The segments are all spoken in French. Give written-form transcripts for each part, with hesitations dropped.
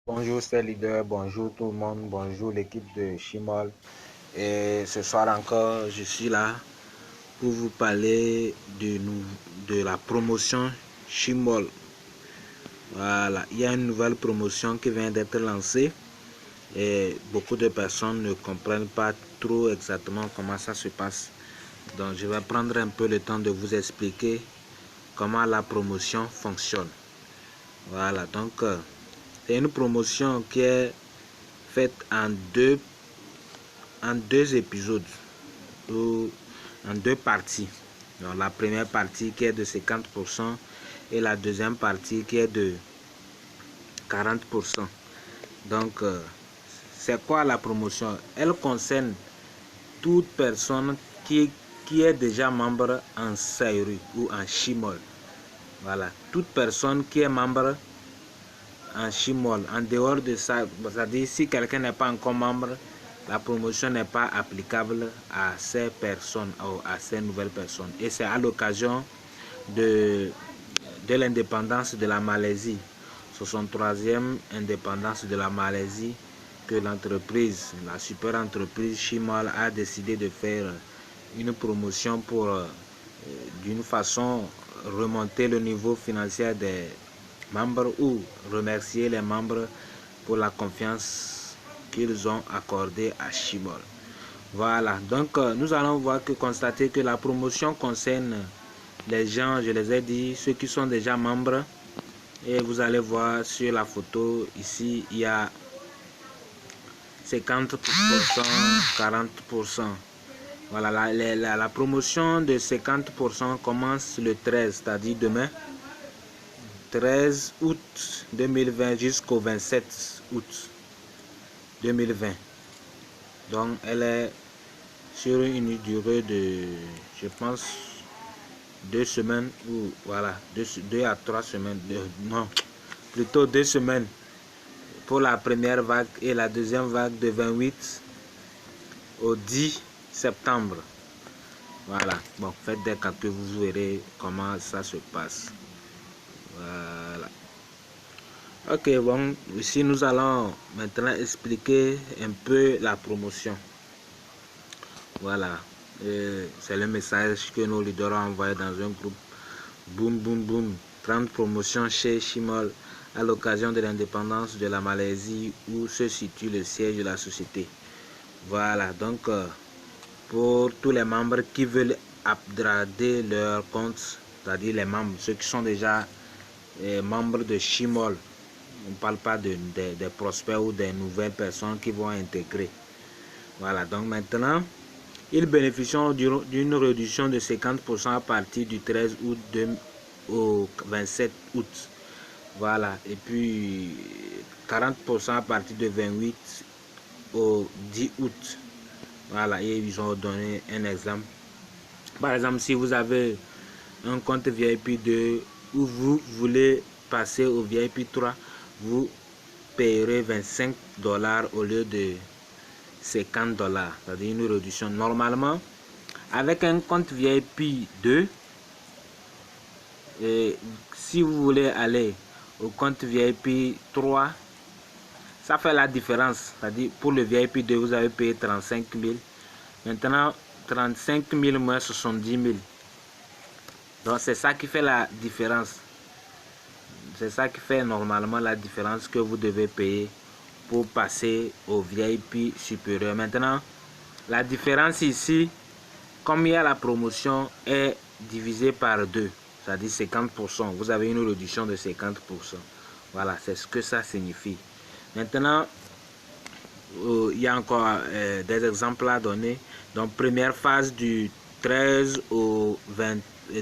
Bonjour c'est leader, bonjour tout le monde, bonjour l'équipe de Chimol. Et ce soir encore, je suis là pour vous parler de la promotion Chimol. Voilà, il y a une nouvelle promotion qui vient d'être lancée et beaucoup de personnes ne comprennent pas trop exactement comment ça se passe. Donc je vais prendre un peu le temps de vous expliquer comment la promotion fonctionne. Voilà, donc c'est une promotion qui est faite en deux épisodes ou en deux parties. Donc, la première partie qui est de 50% et la deuxième partie qui est de 40%. Donc, c'est quoi la promotion? Elle concerne toute personne qui est déjà membre en Sayuri ou en Chimol. Voilà, toute personne qui est membre en Chimol. En dehors de ça, c'est-à-dire si quelqu'un n'est pas encore membre, la promotion n'est pas applicable à ces personnes ou à ces nouvelles personnes. Et c'est à l'occasion de l'indépendance de la Malaisie, 63e indépendance de la Malaisie, que l'entreprise, la super entreprise Chimol a décidé de faire une promotion pour d'une façon remonter le niveau financier des membres ou remercier les membres pour la confiance qu'ils ont accordée à Chimol. Voilà, donc nous allons constater que la promotion concerne les gens, je les ai dit, ceux qui sont déjà membres. Et vous allez voir sur la photo ici, il y a 50%, 40%. Voilà, la promotion de 50% commence le 13, c'est-à-dire demain, 13 août 2020 jusqu'au 27 août 2020. Donc, elle est sur une durée de, je pense, 2 semaines ou voilà, 2 à 3 semaines. Non, plutôt 2 semaines pour la première vague et la deuxième vague de 28 au 10 septembre. Voilà, bon, faites des calculs, vous verrez comment ça se passe. Voilà. Ok, bon, ici nous allons maintenant expliquer un peu la promotion. Voilà, c'est le message que nos leaders ont envoyé dans un groupe. Boum, boum, boum, 30 promotions chez Chimol à l'occasion de l'indépendance de la Malaisie où se situe le siège de la société. Voilà, donc pour tous les membres qui veulent upgrader leur compte, c'est-à-dire les membres, ceux qui sont déjà membres de Chimol. On ne parle pas des prospects ou des nouvelles personnes qui vont intégrer. Voilà, donc maintenant, ils bénéficient d'une réduction de 50% à partir du 13 août au 27 août. Voilà, et puis 40% à partir du 28 au 10 août. Voilà, et ils ont donné un exemple. Par exemple, si vous avez un compte VIP 2 ou vous voulez passer au VIP 3, vous payerez 25 $ au lieu de 50 $, c'est-à-dire une réduction. Normalement, avec un compte VIP 2, si vous voulez aller au compte VIP 3, ça fait la différence. C'est-à-dire pour le VIP 2, vous avez payé 35 000. Maintenant, 35 000 moins 70 000. Donc c'est ça qui fait la différence. C'est ça qui fait normalement la différence que vous devez payer pour passer au VIP supérieur. Maintenant, la différence ici, comme il y a la promotion, est divisée par 2, c'est-à-dire 50%. Vous avez une réduction de 50%. Voilà, c'est ce que ça signifie. Maintenant, il y a encore des exemples à donner. Donc, première phase du 13 au 20,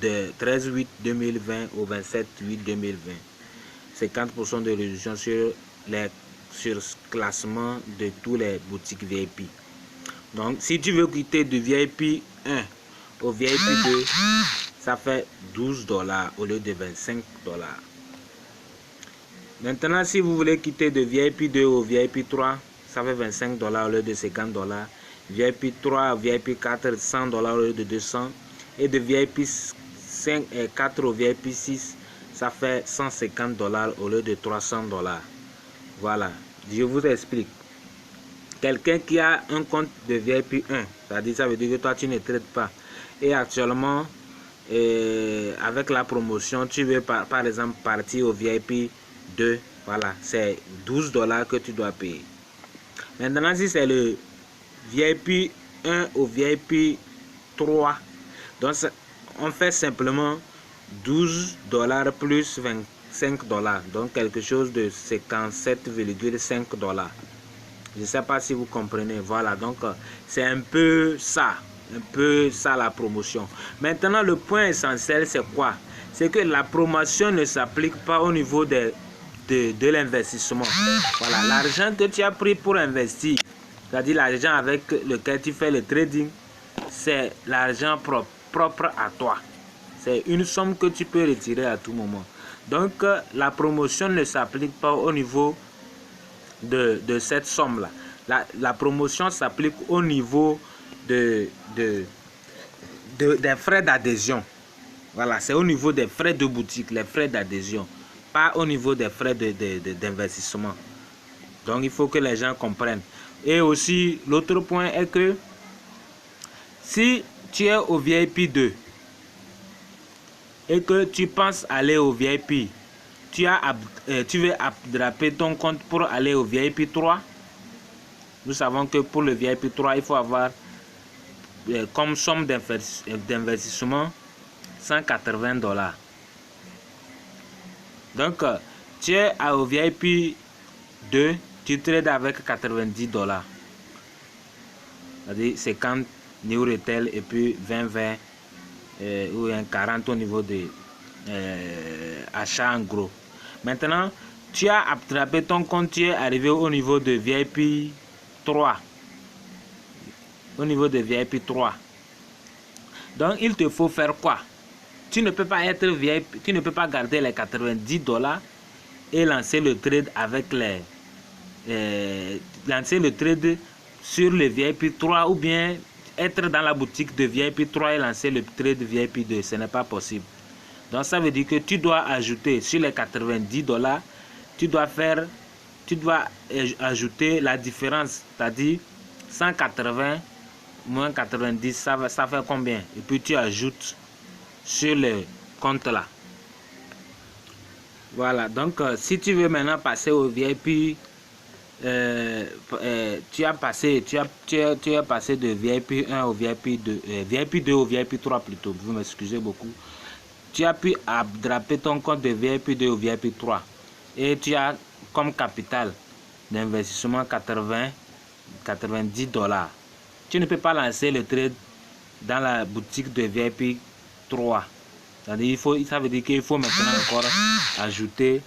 de 13 8 2020 au 27 8 2020. 50% de réduction sur le classement de tous les boutiques VIP. Donc, si tu veux quitter de VIP 1 au VIP 2, ça fait 12 $ au lieu de 25 $. Maintenant, si vous voulez quitter de VIP 2 au VIP 3, ça fait 25 $ au lieu de 50 $. VIP 3 à VIP 4, 100 $ au lieu de 200. Et de VIP 5 et 4 au VIP 6, ça fait 150 $ au lieu de 300 $. Voilà, je vous explique. Quelqu'un qui a un compte de VIP 1, ça veut dire que toi tu ne traites pas. Et actuellement, avec la promotion, tu veux par exemple partir au VIP 2. Voilà, c'est 12 $ que tu dois payer. Maintenant, si c'est le VIP 1 au VIP 3, donc on fait simplement 12 $ plus 25 $, donc quelque chose de 57,5 $. Je ne sais pas si vous comprenez. Voilà, donc c'est un peu ça la promotion. Maintenant, le point essentiel, c'est quoi? C'est que la promotion ne s'applique pas au niveau de l'investissement. Voilà, l'argent que tu as pris pour investir, c'est-à-dire l'argent avec lequel tu fais le trading, c'est l'argent propre à toi. C'est une somme que tu peux retirer à tout moment. Donc, la promotion ne s'applique pas au niveau de cette somme-là. La promotion s'applique au niveau des frais d'adhésion. Voilà, c'est au niveau des frais de boutique, les frais d'adhésion, pas au niveau des frais d'investissement. Donc, il faut que les gens comprennent. Et aussi, l'autre point est que si tu es au VIP 2 et que tu penses aller au VIP, tu veux upgrader ton compte pour aller au VIP 3. Nous savons que pour le VIP 3, il faut avoir comme somme d'investissement 180 $. Donc, tu es au VIP 2, tu trades avec 90 $. C'est-à-dire 50 New Retail et puis 20 ou un 40 au niveau de achat en gros. Maintenant, tu as attrapé ton compte, tu es arrivé au niveau de VIP 3. Au niveau de VIP 3. Donc, il te faut faire quoi? Tu ne peux pas être VIP, tu ne peux pas garder les 90 $ et lancer le trade avec lancer le trade sur le VIP 3 ou bien être dans la boutique de VIP 3 et lancer le trade VIP 2. Ce n'est pas possible. Donc, ça veut dire que tu dois ajouter sur les 90 $, tu dois ajouter la différence, c'est-à-dire 180 moins 90, ça fait combien? Et puis tu ajoutes sur le compte là. Voilà, donc si tu veux maintenant passer au VIP, tu as passé de VIP 1 au VIP 2, VIP 2 au VIP 3 plutôt, vous m'excusez beaucoup. Tu as pu draper ton compte de VIP 2 au VIP 3 et tu as comme capital d'investissement 90 $. Tu ne peux pas lancer le trade dans la boutique de VIP 3. C'est-à-dire, ça veut dire qu'il faut maintenant encore ajouter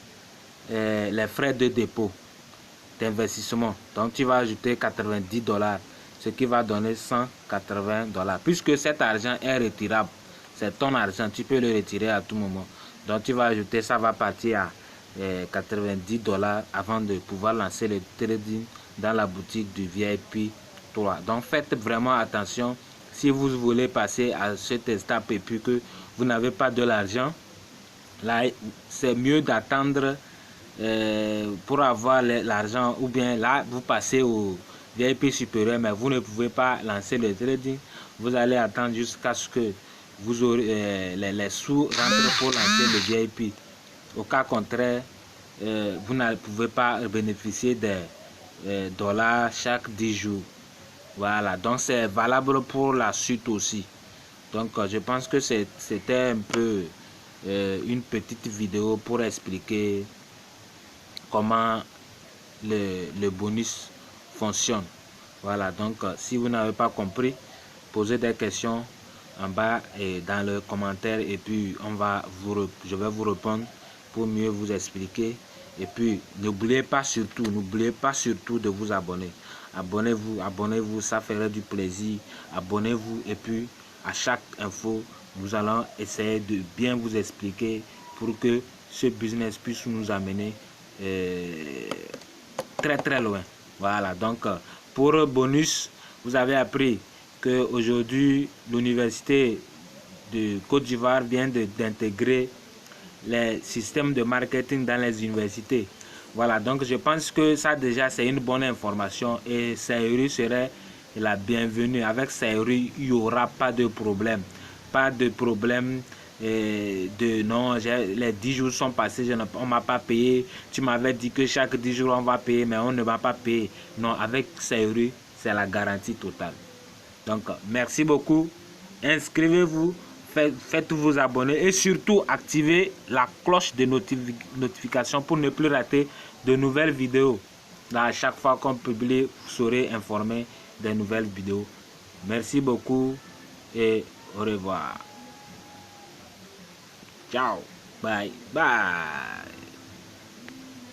les frais de dépôt d'investissement. Donc, tu vas ajouter 90 $, ce qui va donner 180 $. Puisque cet argent est retirable, c'est ton argent, tu peux le retirer à tout moment. Donc, tu vas ajouter, ça va partir à 90 $ avant de pouvoir lancer le trading dans la boutique du VIP 3. Donc, faites vraiment attention si vous voulez passer à cette étape et puis que vous n'avez pas de l'argent. Là, c'est mieux d'attendre pour avoir l'argent, ou bien là, vous passez au VIP supérieur, mais vous ne pouvez pas lancer le trading. Vous allez attendre jusqu'à ce que vous aurez les sous rentrent pour lancer le VIP. Au cas contraire, vous ne pouvez pas bénéficier des dollars chaque 10 jours. Voilà, donc c'est valable pour la suite aussi. Donc je pense que c'était un peu une petite vidéo pour expliquer comment le bonus fonctionne. Voilà, donc si vous n'avez pas compris, posez des questions en bas et dans le commentaire et puis je vais vous répondre pour mieux vous expliquer. Et puis n'oubliez pas surtout de vous abonner. Abonnez-vous, ça ferait du plaisir. Abonnez-vous et puis à chaque info, nous allons essayer de bien vous expliquer pour que ce business puisse nous amener très très loin. Voilà, donc pour bonus, vous avez appris que aujourd'hui l'université de Côte d'Ivoire vient d'intégrer les systèmes de marketing dans les universités. Voilà, donc je pense que ça déjà c'est une bonne information et Saïru serait la bienvenue. Avec Saïru, il n'y aura pas de problème. Pas de problème de non, les 10 jours sont passés, on ne m'a pas payé. Tu m'avais dit que chaque 10 jours on va payer, mais on ne va pas payer. Non, avec Saïru, c'est la garantie totale. Donc, merci beaucoup. Inscrivez-vous, faites vous abonner et surtout activez la cloche de notification pour ne plus rater de nouvelles vidéos. Là, à chaque fois qu'on publie, vous serez informé des nouvelles vidéos. Merci beaucoup et au revoir. Ciao. Bye. Bye.